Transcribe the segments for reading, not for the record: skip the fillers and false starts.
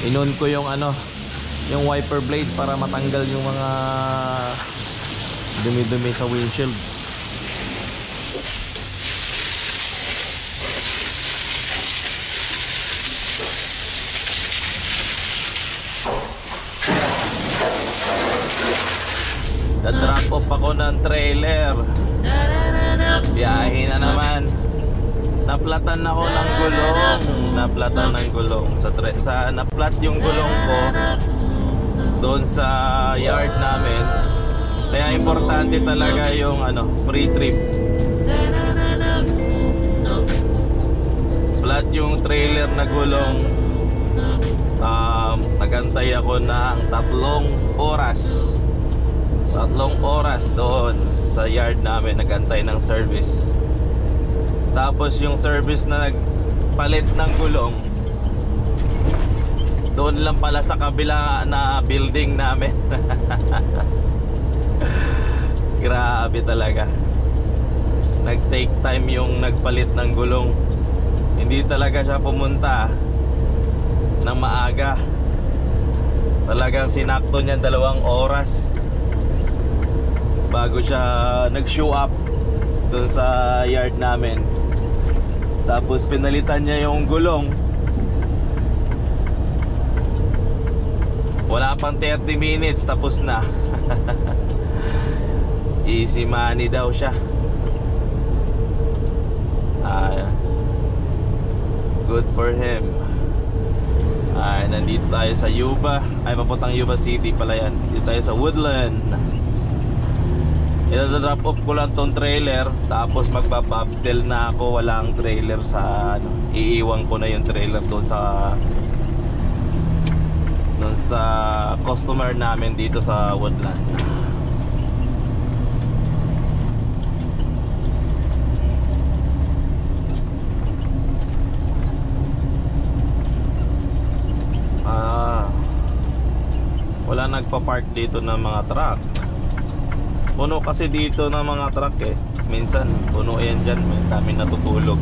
Inon ko yung yung wiper blade para matanggal yung mga dumi-dumi sa windshield. Na-drop off ako ng trailer. Biyahe na naman. Naplatan ako ng gulong. Naplatan ng gulong naplat yung gulong ko doon sa yard namin. Kaya importante talaga yung pre-trip. Flat yung trailer na gulong. Nagantay ako ng 3 oras. 3 oras doon sa yard namin, nagantay ng service. Tapos yung service na nagpalit ng gulong doon lang pala sa kabila na building namin. Grabe talaga. Nag-take time yung nagpalit ng gulong. Hindi talaga siya pumunta ng maaga. Talagang sinakto niya 2 oras bago siya nag-show up doon sa yard namin. Tapos pinalitan niya yung gulong. Wala pang 30 minutes tapos na. Easy money daw siya. Good for him. Nandito tayo sa Yuba. Papuntang Yuba City pala yan. Dito tayo sa Woodland. I-drop off ko lang tong trailer. Tapos magbababdel na ako. Walang trailer sa iiwan ko na yung trailer doon sa customer namin dito sa Woodland. Wala nagpa-park dito ng mga truck. Puno kasi dito ng mga truck eh. Minsan puno yan dyan. May dami natutulog.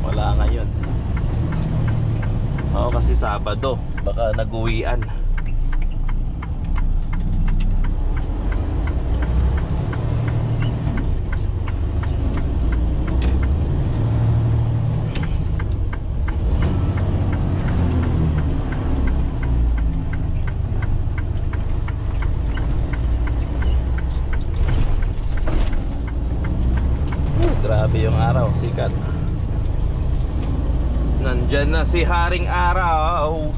Wala ngayon. Oo, kasi Sabado. Baka nag-uwian. Grabe yung araw, sikat. Nandyan na si Haring Araw.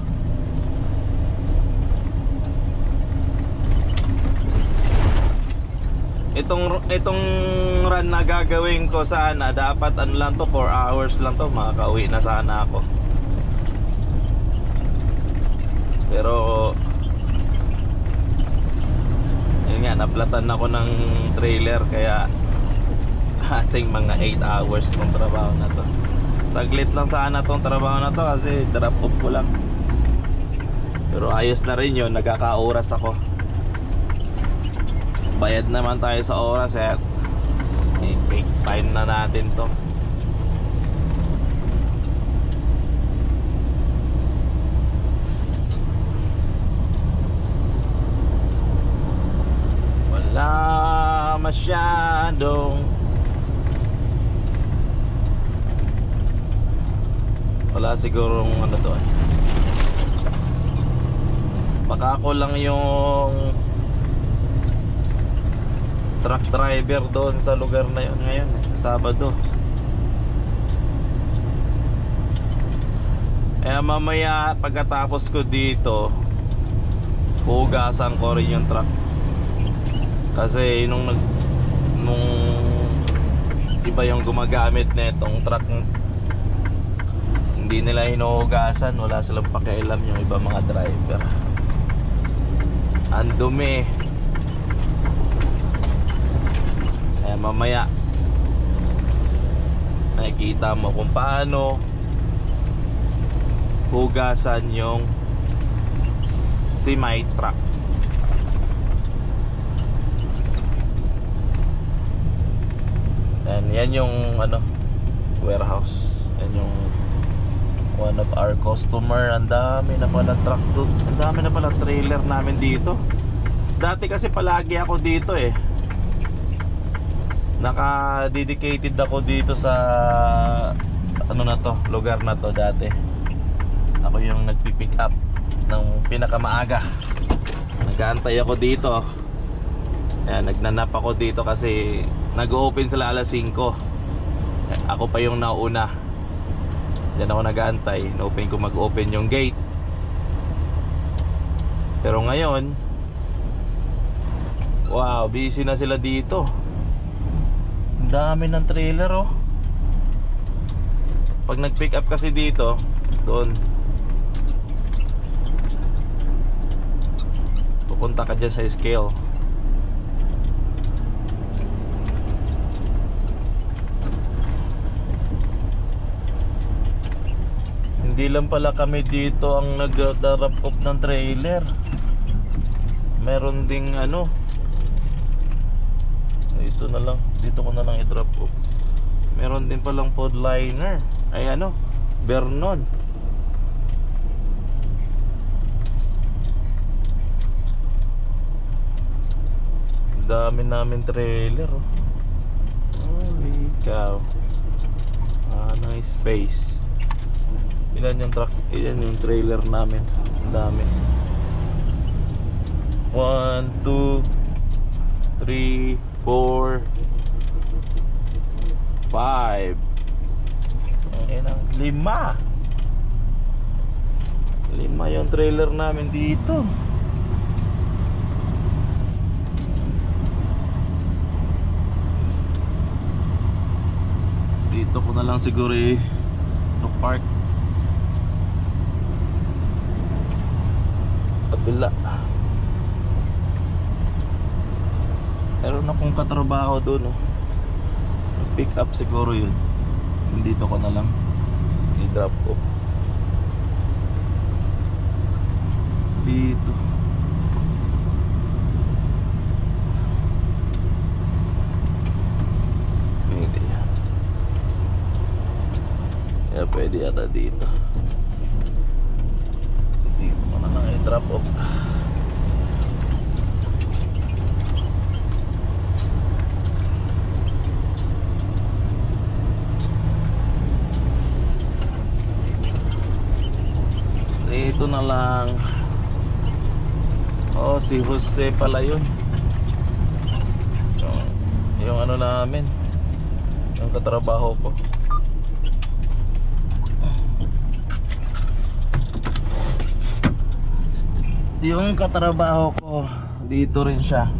Itong run na gagawin ko sana, dapat lang to, 4 hours lang to, makakauwi na sana ako. Pero yun nga, naplatan ako ng trailer. Kaya ating mga 8 hours tong trabaho na to. Saglit lang sana tong trabaho na to kasi drop off ko lang. Pero ayos na rin yun, nagkaka-oras ako. Bayad naman tayo sa oras at take time na natin to. Wala masyadong wala sigurong to. Baka ako lang yung truck driver doon sa lugar na yun ngayon, Sabado. Kaya mamaya pagkatapos ko dito, hugasan ko rin yung truck. Kasi nung iba yung gumagamit na itong truck, hindi nila hinuhugasan, wala silang pakialam yung iba mga driver. Ang dumi. Kaya mamaya nakikita mo kung paano hugasan yung semi-truck. And yan yung warehouse. Yan yung One of our customer. Ang dami na pala truck doon. Ang dami na pala trailer namin dito. Dati kasi palagi ako dito eh. Naka-dedicated ako dito sa ano na to, lugar na to dati. Ako yung nagpipick up ng pinakamaaga. Nag-aantay ako dito. Ayan, nagnanap ako dito kasi nag-open sila alas 5. Ako pa yung nauna. Diyan ako nag-aantay. Na-open ko mag-open yung gate. Pero ngayon, wow, busy na sila dito. Ang dami ng trailer oh. Pag nag-pick up kasi dito, doon pupunta ka dyan sa scale. Hindi lang pala kami dito ang nag-drop off ng trailer. Meron ding ano, ito na lang, dito ko na lang i-drop off. Meron din palang podliner. Ay ano, Vernon. Dami namin trailer oh. Holy cow. Nice space. Ilan yung truck, ilan yung trailer namin. Ang dami. 1, 2, 3, 4, 5. Ang 5 yung trailer namin dito. Dito ko na lang siguro park. Kabila. Meron akong katrabaho doon oh. Pick up siguro yun. Dito ko na lang i-drop off. Dito. Hindi yan. Kaya pwede yata dito. Dito ko na lang i-drop off. Dito na lang. Oh, si Jose pala yun. Yung ano namin, yung katrabaho ko. Yung katrabaho ko, dito rin siya.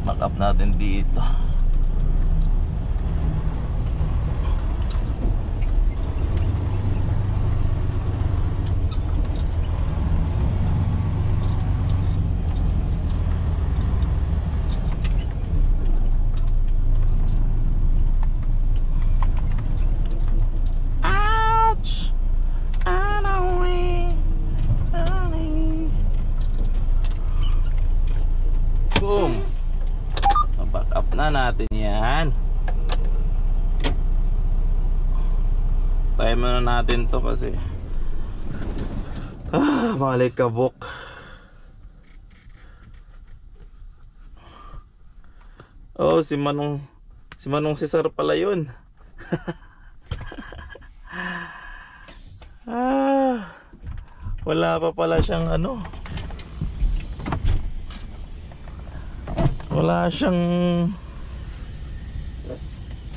Mark up natin dito. Boom. Back up na natin yan. Time na natin to kasi balik kabok. Oh, si Manong Cesar pala yun. Wala pa pala siyang ano.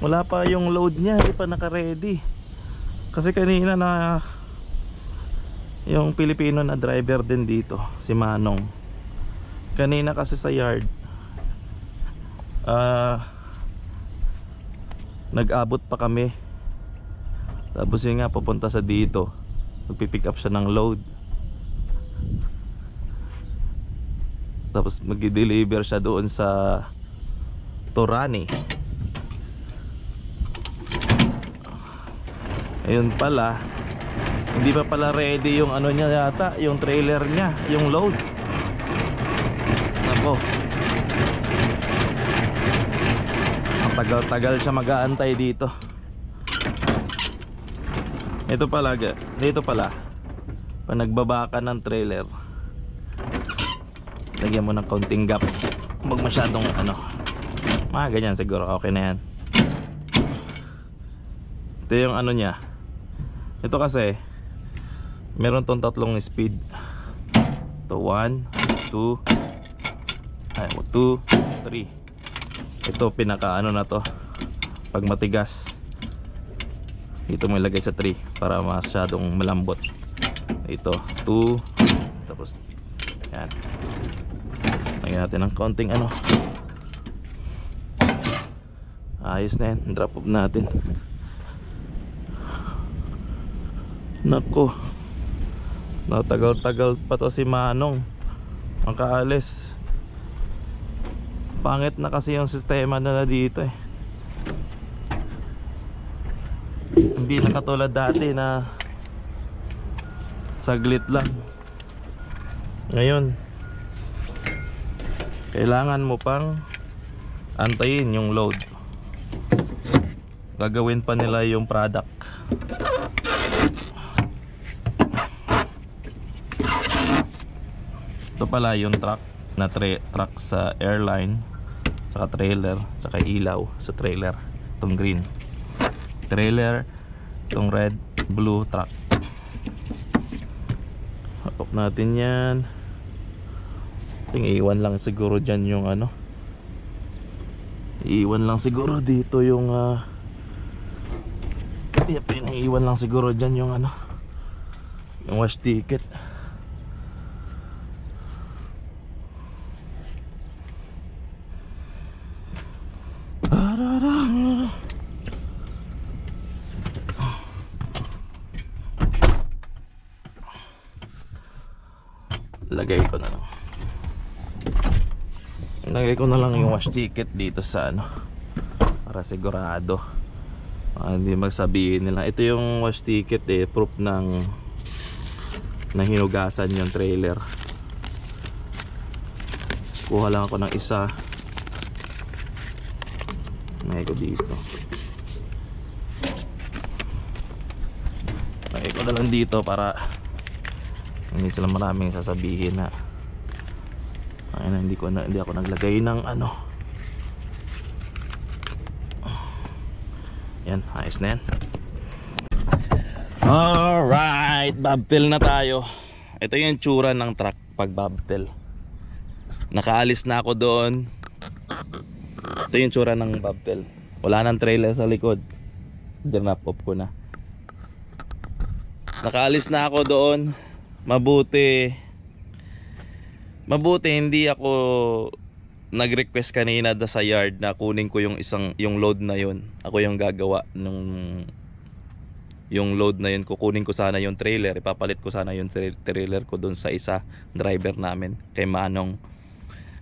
Wala pa yung load niya, hindi pa naka-ready. Kasi kanina na yung Pilipino na driver din dito, si Manong. Kanina kasi sa yard nag-abot pa kami. Tapos yun nga, pupunta sa dito, magpipick up siya ng load. Tapos mag-deliver siya doon sa Torani. Ayun pala, hindi pa pala ready yung ano niya yata, yung trailer niya, yung load. Nako, ang tagal-tagal siya mag-aantay dito. Ito pala, pag nagbaba ka ng trailer, lagyan mo ng counting gap, huwag masyadong mga ganyan, siguro okay na yan. Ito yung niya. Ito kasi meron tong tatlong speed. Ito 1, 2, 3. Ito pinaka na to. Pag matigas, dito mo ilagay sa 3 para masyadong malambot. Ito 2, tapos yan, lagyan natin ng konting ayos na yan. Drop off natin. Nako, natagal-tagal pa to si Manong ang kaalis. Pangit na kasi yung sistema nila dito eh. Hindi na katulad dati na saglit lang. Ngayon kailangan mo pang antayin yung load. Gagawin pa nila yung product. Ito pala yung truck na truck sa airline, saka trailer, saka ilaw sa trailer. Itong green trailer, itong red, blue truck. Hapok natin yan. Iiwan lang siguro dyan yung iiwan lang siguro dito yung iiwan lang siguro dyan yung yung wash ticket. Lagay ko na lang yung wash ticket dito sa para sigurado, hindi magsabihin nila ito yung wash ticket proof ng hinugasan yung trailer. Kuha lang ako ng isa, lagay ko dito, lagay ko na lang dito para hindi sila maraming sasabihin na hindi ako naglagay ng yan. Ayos na yan. Alright, bobtail na tayo. Ito yung tsura ng truck pag bobtail. Nakaalis na ako doon. Ito yung tsura ng bobtail. Wala nang trailer sa likod. Dinap off ko na. Nakaalis na ako doon. Mabuti hindi ako nag-request kanina sa yard na kunin ko yung load na yun. Ako yung gagawa yung load na yun. Kukunin ko sana yung trailer, ipapalit ko sana yung trailer ko dun sa isa driver namin, kay Manong.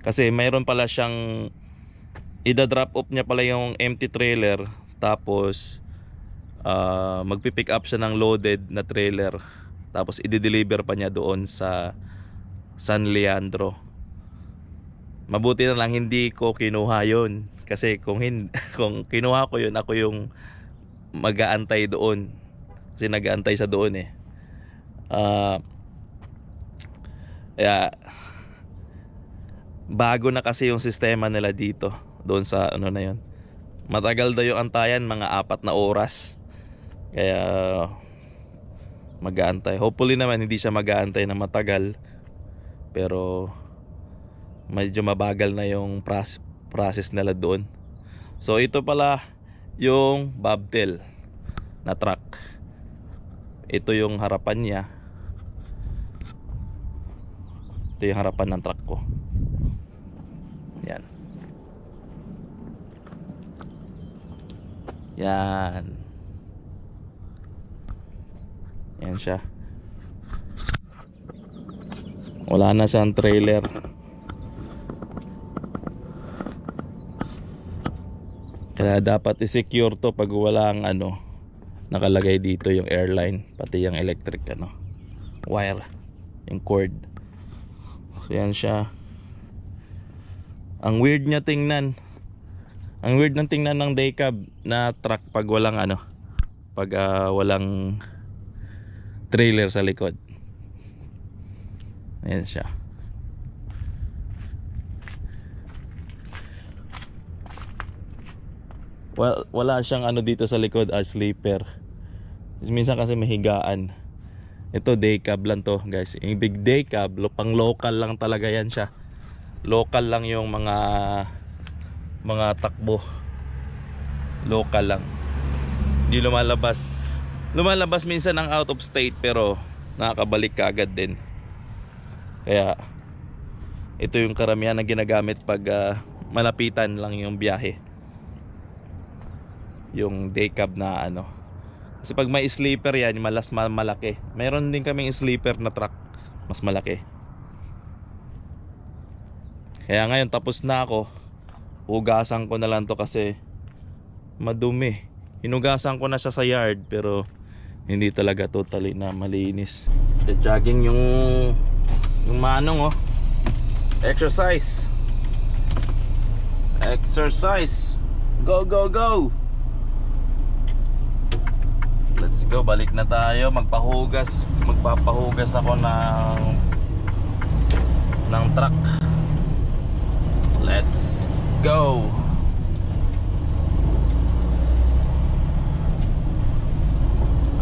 Kasi mayroon pala siyang ida-drop off niya pala yung empty trailer, tapos magpipick up siya ng loaded na trailer, tapos i-deliver pa niya doon sa San Leandro. Mabuti na lang hindi ko kinuha yun, kasi kung kinuha ko yun, ako yung mag-aantay doon, kasi nag-aantay sa doon bago na kasi yung sistema nila dito doon sa na yun. Matagal daw yung antayan, mga 4 na oras, kaya mag-aantay. Hopefully naman hindi siya mag-aantay na matagal, pero medyo mabagal na yung process nila doon. So ito pala yung bobtail na truck. Ito yung harapan niya. Ito yung harapan ng truck ko. Yan. Yan. Yan siya. Wala na siyang trailer. Kaya dapat i-secure to pag walang nakalagay dito yung airline, pati yung electric wire, yung cord. So yan siya. Ang weird niya tingnan. Ang weird ng tingnan ng day cab na truck pag walang ano, pag walang trailer sa likod. Ayan siya. Well, wala siyang ano dito sa likod as sleeper. Minsan kasi mahigaan. Ito day cab lang to guys. Yung big day cab, pang local lang talaga yan siya. Local lang yung mga takbo. Local lang. Hindi lumalabas. Lumalabas minsan ang out of state pero nakakabalik ka agad din. Kaya ito yung karamihan na ginagamit pag malapitan lang yung biyahe. Yung day cab na ano. Kasi pag may sleeper yan, malas malaki. Mayroon din kaming sleeper na truck, mas malaki. Kaya ngayon tapos na ako. Hugasan ko na lang to kasi madumi. Hinugasan ko na siya sa yard pero hindi talaga totally na malinis. Jogging yung manong oh. Exercise. Exercise. Go go go. Let's go, balik na tayo. Magpapahugas ako ng truck. Let's go.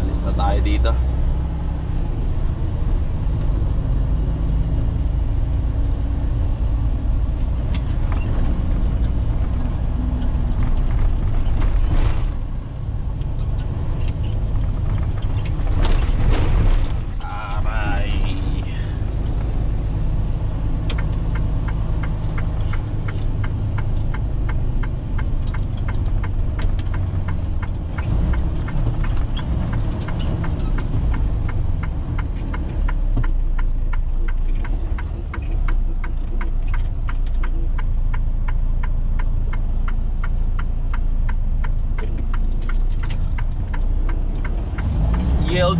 Alis na tayo dito.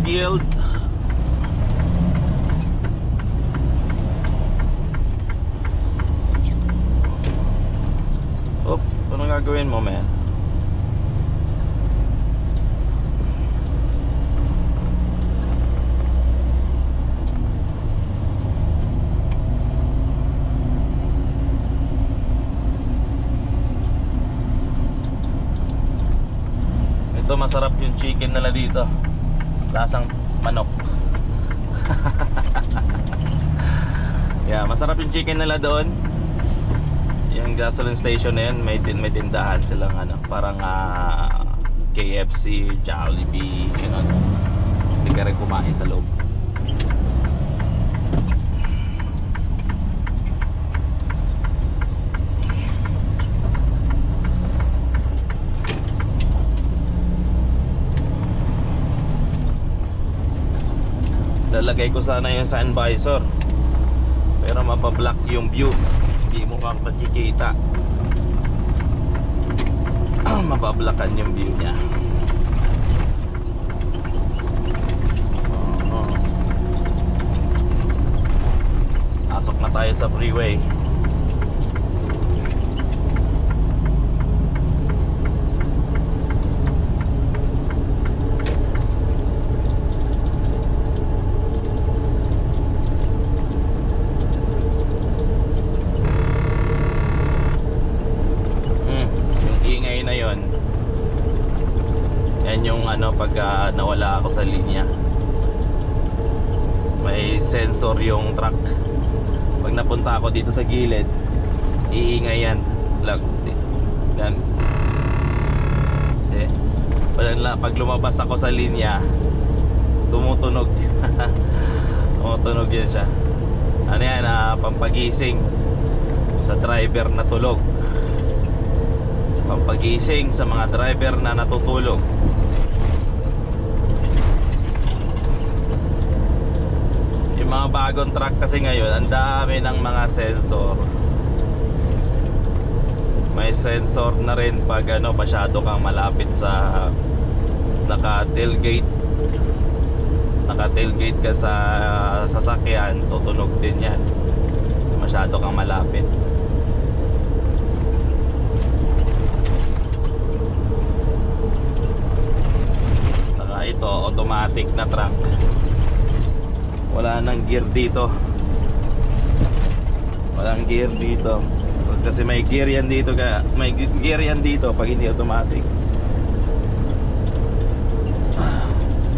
Yield. Oh, ano gagawin mo, man? Ito masarap yung chicken nila dito. Lasang manok. Yeah, masarap yung chicken nila doon. Yung gasoline station na yun, may tindahan silang ano, parang KFC, Jollibee, gano'n. Hindi ka rin kumain sa loob. Lalagay ko sana yung sun visor pero mapablock yung view, hindi mo makikita. Mapablockan yung view nya. Pasok na tayo sa freeway. Pag nawala ako sa linya, may sensor yung truck. Pag napunta ako dito sa gilid, iingay yan. Yan. See? Pag lumabas ako sa linya, tumutunog. Tumutunog yan siya. Ano yan, pampagising sa driver na tulog. Pampagising sa mga driver na natutulog. Mga bagong truck kasi ngayon, ang dami ng mga sensor. May sensor na rin pag masyado kang malapit sa naka-tailgate ka sa sasakyan, tutunog din yan masyado kang malapit. gear dito. Walang gear dito. Kasi may gear yan dito, kaya may gear yan dito pag hindi automatic.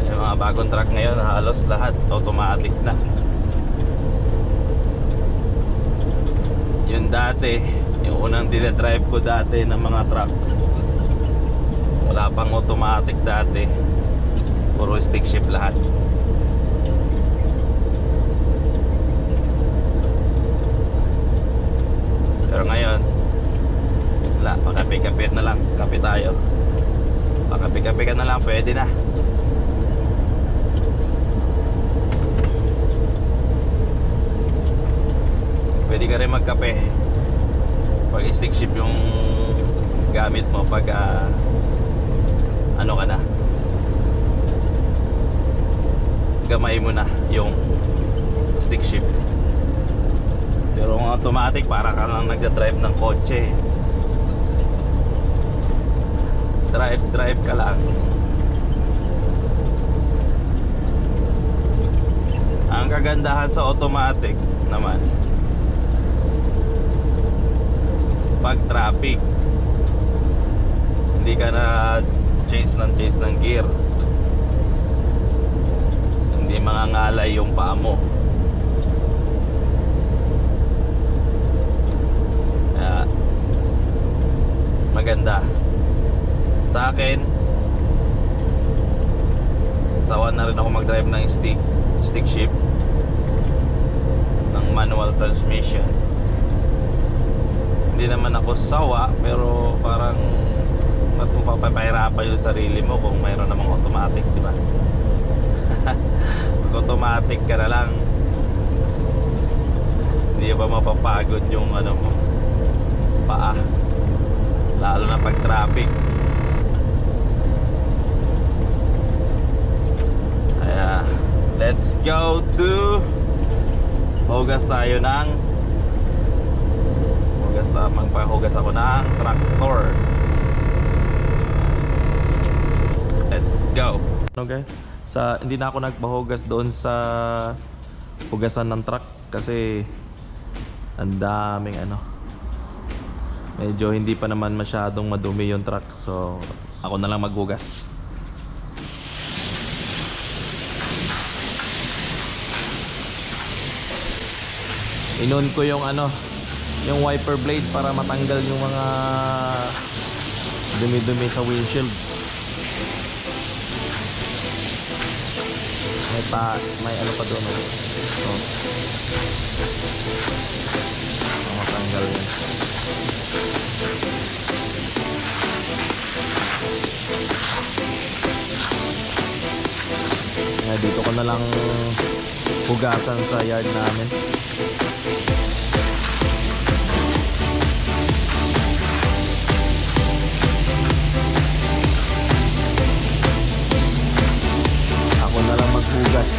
Yung mga bagong truck ngayon halos lahat automatic na. Yung dati, yung unang dinadrive ko dati ng mga truck, wala pang automatic dati, puro stick shift lahat. Pero ngayon wala, pakape-kape na lang. Kape tayo, pakape-kape ka na lang, pwede na. Pwede ka rin magkape pag stick shift yung gamit mo, pag ano ka na, gamay mo na yung stick shift. Pero kung automatic, para ka lang nagda-drive ng kotse. Drive ka lang. Ang kagandahan sa automatic naman, pag traffic, hindi ka na change ng gear, hindi mangangalay yung paa mo. Kaya maganda sa akin. Sawa na rin ako mag-drive ng stick shift ng manual transmission. Hindi naman ako sawa, pero parang mapapahirapan yung sarili mo kung mayroon namang automatic, di ba? Pag automatic ka na lang, hindi ba mapapagod yung ano mo, paa, lalo na pag traffic. Kaya let's go to hugas tayo ng magpahugas ako ng tractor. Let's go. Okay, hindi na ako nagpahugas doon sa hugasan ng truck kasi ang daming medyo hindi pa naman masyadong madumi yung truck, so ako na lang maghugas. Inon ko yung yung wiper blade para matanggal yung mga dumi-dumi sa windshield. May pa doon. Oh. Matanggal yan. Kaya dito ko na lang hugasan sa yard namin. Ako na lang maghugas.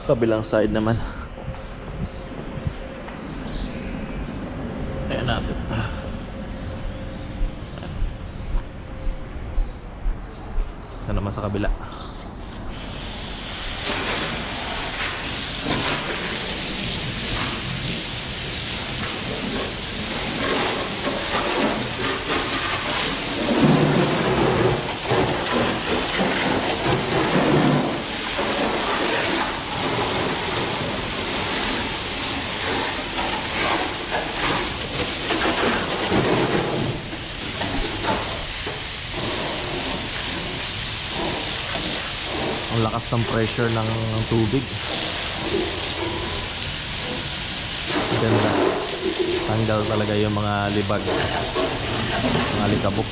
Kabilang side naman. Ayan natin. Ito naman sa kabila. Ang lakas ng pressure ng tubig. Ganda. Tanggal talaga yung mga libag, mga alikabok.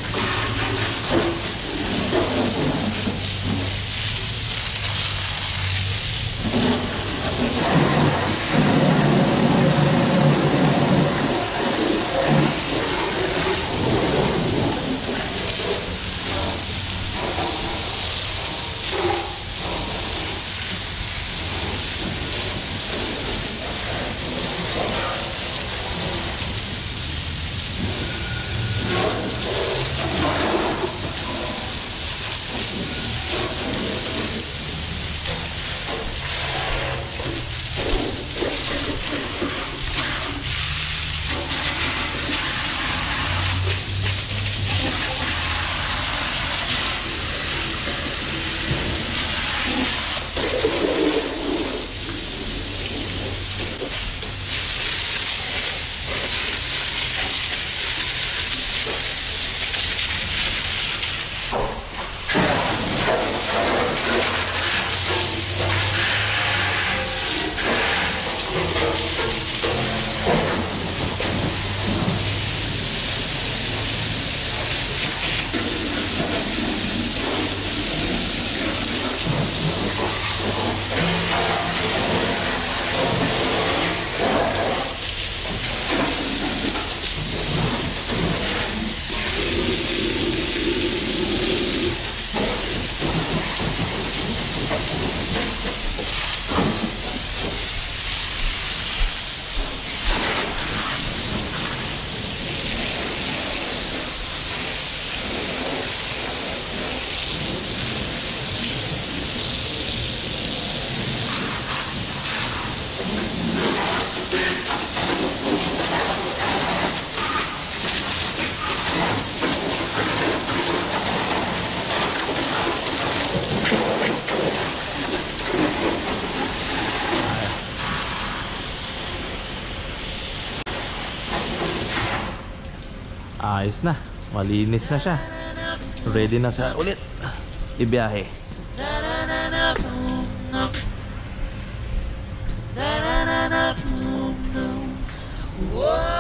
Ayos na, malinis na siya. Ready na siya ulit ibiyahe. Whoa.